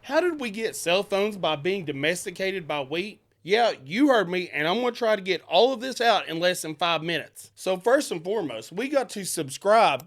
How did we get cell phones by being domesticated by wheat? Yeah, you heard me, and I'm going to try to get all of this out in less than 5 minutes. So first and foremost, we got to subscribe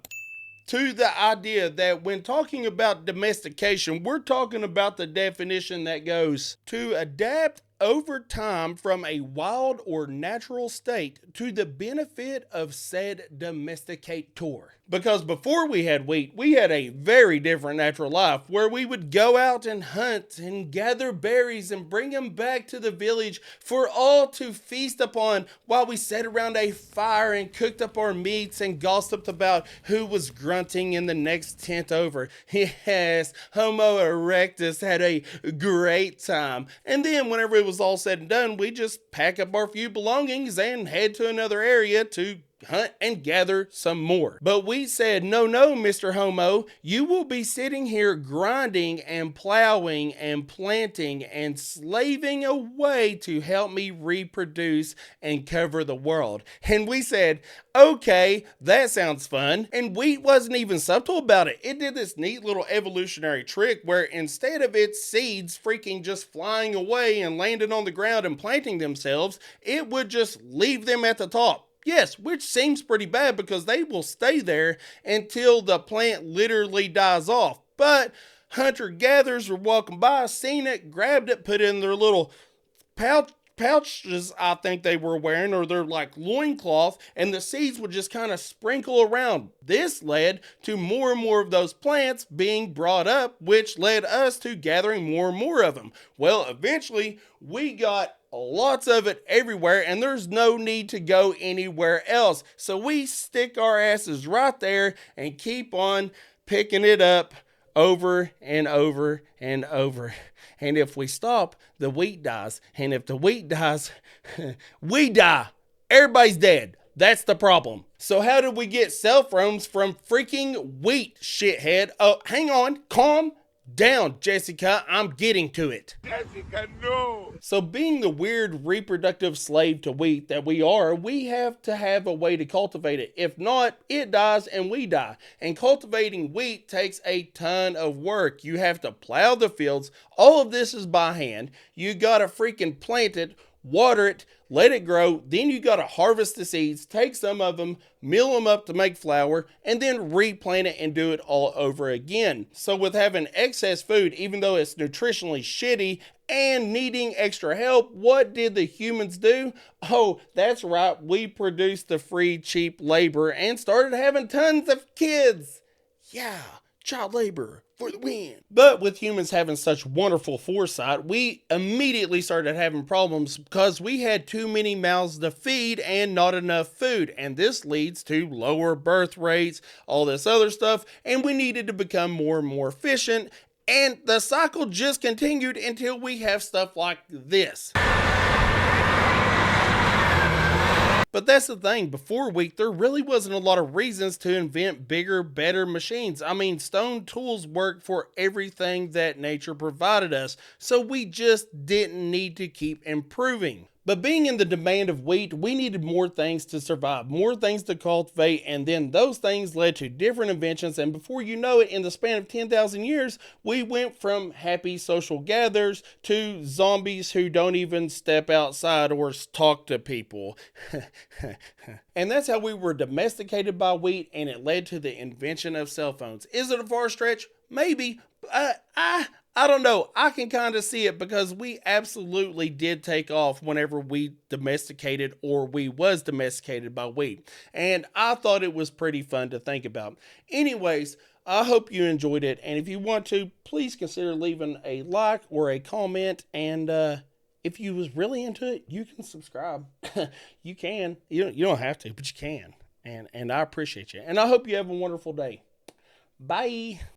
to the idea that when talking about domestication, we're talking about the definition that goes to adapt over time from a wild or natural state to the benefit of said domesticator. Because before we had wheat, we had a very different natural life where we would go out and hunt and gather berries and bring them back to the village for all to feast upon while we sat around a fire and cooked up our meats and gossiped about who was grunting in the next tent over. Yes, Homo erectus had a great time. And then whenever it was all said and done, we just pack up our few belongings and head to another area to hunt and gather some more. But we said, no, Mr. Homo, you will be sitting here grinding and plowing and planting and slaving away to help me reproduce and cover the world. And we said, okay, that sounds fun. And wheat wasn't even subtle about it. It did this neat little evolutionary trick where instead of its seeds freaking just flying away and landing on the ground and planting themselves, it would just leave them at the top. Yes, which seems pretty bad because they will stay there until the plant literally dies off. But hunter-gatherers were walking by, seen it, grabbed it, put it in their little pouches I think they were wearing, or their like loincloth, and the seeds would just kind of sprinkle around. This led to more and more of those plants being brought up, which led us to gathering more and more of them. Well, eventually we got lots of it everywhere, and there's no need to go anywhere else. So we stick our asses right there and keep on picking it up over and over and over. And if we stop, the wheat dies. And if the wheat dies, we die. Everybody's dead. That's the problem. So how did we get cell phones from freaking wheat, shithead? Oh, hang on. Calm down, Jessica. I'm getting to it. Jessica, no. So being the weird reproductive slave to wheat that we are, we have to have a way to cultivate it. If not, it dies and we die. And cultivating wheat takes a ton of work. You have to plow the fields. All of this is by hand. You gotta freaking plant it, water it, let it grow, then you gotta harvest the seeds, take some of them, mill them up to make flour, and then replant it and do it all over again. So with having excess food, even though it's nutritionally shitty and needing extra help, what did the humans do? Oh, that's right, we produced the free, cheap labor and started having tons of kids. Yeah, child labor for the win. But with humans having such wonderful foresight, we immediately started having problems because we had too many mouths to feed and not enough food. And this leads to lower birth rates, all this other stuff, and we needed to become more and more efficient. And the cycle just continued until we have stuff like this. But that's the thing, before wheat, there really wasn't a lot of reasons to invent bigger, better machines. I mean, stone tools work for everything that nature provided us, so we just didn't need to keep improving. But being in the demand of wheat, we needed more things to survive, more things to cultivate, and then those things led to different inventions, and before you know it, in the span of 10,000 years, we went from happy social gatherers to zombies who don't even step outside or talk to people. And that's how we were domesticated by wheat, and it led to the invention of cell phones. Is it a far stretch? Maybe. I don't know. I can kind of see it because we absolutely did take off whenever we domesticated or we was domesticated by wheat. And I thought it was pretty fun to think about. Anyways, I hope you enjoyed it. And if you want to, please consider leaving a like or a comment. And if you was really into it, you can subscribe. You can. You don't have to, but you can. And I appreciate you. And I hope you have a wonderful day. Bye.